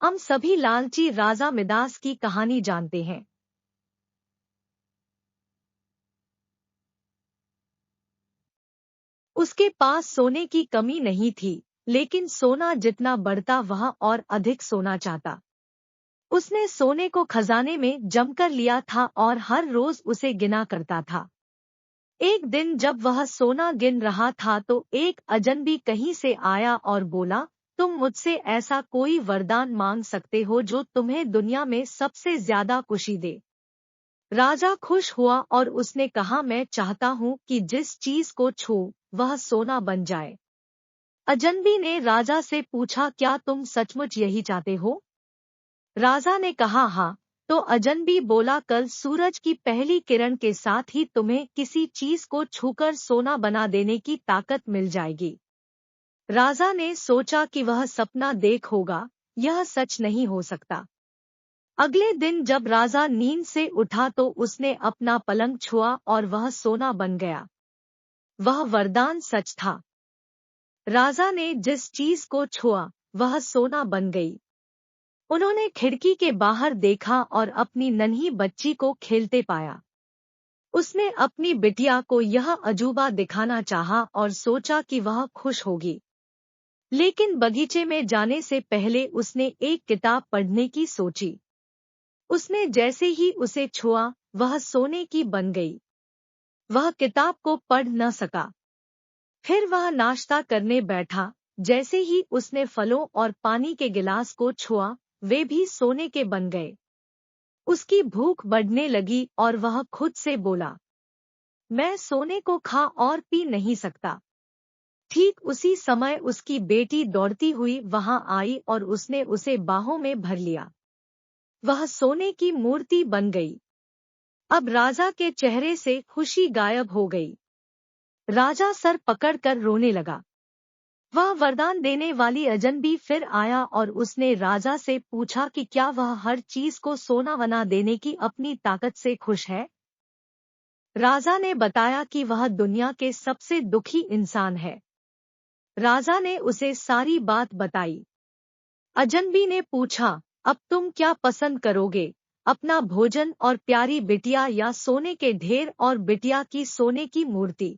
हम सभी लालची राजा मिदास की कहानी जानते हैं। उसके पास सोने की कमी नहीं थी, लेकिन सोना जितना बढ़ता वह और अधिक सोना चाहता। उसने सोने को खजाने में जमकर लिया था और हर रोज उसे गिना करता था। एक दिन जब वह सोना गिन रहा था तो एक अजनबी कहीं से आया और बोला, तुम मुझसे ऐसा कोई वरदान मांग सकते हो जो तुम्हें दुनिया में सबसे ज्यादा खुशी दे। राजा खुश हुआ और उसने कहा, मैं चाहता हूँ कि जिस चीज को छूऊं वह सोना बन जाए। अजनबी ने राजा से पूछा, क्या तुम सचमुच यही चाहते हो? राजा ने कहा, हाँ। तो अजनबी बोला, कल सूरज की पहली किरण के साथ ही तुम्हें किसी चीज को छूकर सोना बना देने की ताकत मिल जाएगी। राजा ने सोचा कि वह सपना देख होगा, यह सच नहीं हो सकता। अगले दिन जब राजा नींद से उठा तो उसने अपना पलंग छुआ और वह सोना बन गया। वह वरदान सच था। राजा ने जिस चीज को छुआ वह सोना बन गई। उन्होंने खिड़की के बाहर देखा और अपनी नन्ही बच्ची को खेलते पाया। उसने अपनी बिटिया को यह अजूबा दिखाना चाहा और सोचा कि वह खुश होगी। लेकिन बगीचे में जाने से पहले उसने एक किताब पढ़ने की सोची। उसने जैसे ही उसे छुआ वह सोने की बन गई। वह किताब को पढ़ न सका। फिर वह नाश्ता करने बैठा। जैसे ही उसने फलों और पानी के गिलास को छुआ वे भी सोने के बन गए। उसकी भूख बढ़ने लगी और वह खुद से बोला, मैं सोने को खा और पी नहीं सकता। ठीक उसी समय उसकी बेटी दौड़ती हुई वहां आई और उसने उसे बाहों में भर लिया। वह सोने की मूर्ति बन गई। अब राजा के चेहरे से खुशी गायब हो गई। राजा सर पकड़कर रोने लगा। वह वरदान देने वाली अजनबी फिर आया और उसने राजा से पूछा कि क्या वह हर चीज को सोना बना देने की अपनी ताकत से खुश है। राजा ने बताया कि वह दुनिया के सबसे दुखी इंसान है। राजा ने उसे सारी बात बताई। अजनबी ने पूछा, अब तुम क्या पसंद करोगे, अपना भोजन और प्यारी बिटिया या सोने के ढेर और बिटिया की सोने की मूर्ति?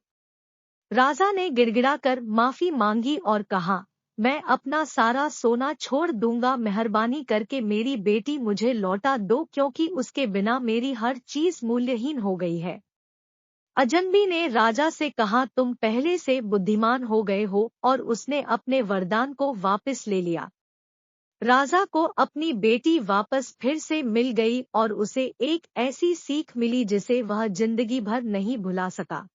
राजा ने गिड़गिड़ाकर माफी मांगी और कहा, मैं अपना सारा सोना छोड़ दूंगा, मेहरबानी करके मेरी बेटी मुझे लौटा दो क्योंकि उसके बिना मेरी हर चीज मूल्यहीन हो गई है। अजनबी ने राजा से कहा, तुम पहले से बुद्धिमान हो गए हो, और उसने अपने वरदान को वापस ले लिया। राजा को अपनी बेटी वापस फिर से मिल गई और उसे एक ऐसी सीख मिली जिसे वह जिंदगी भर नहीं भुला सका।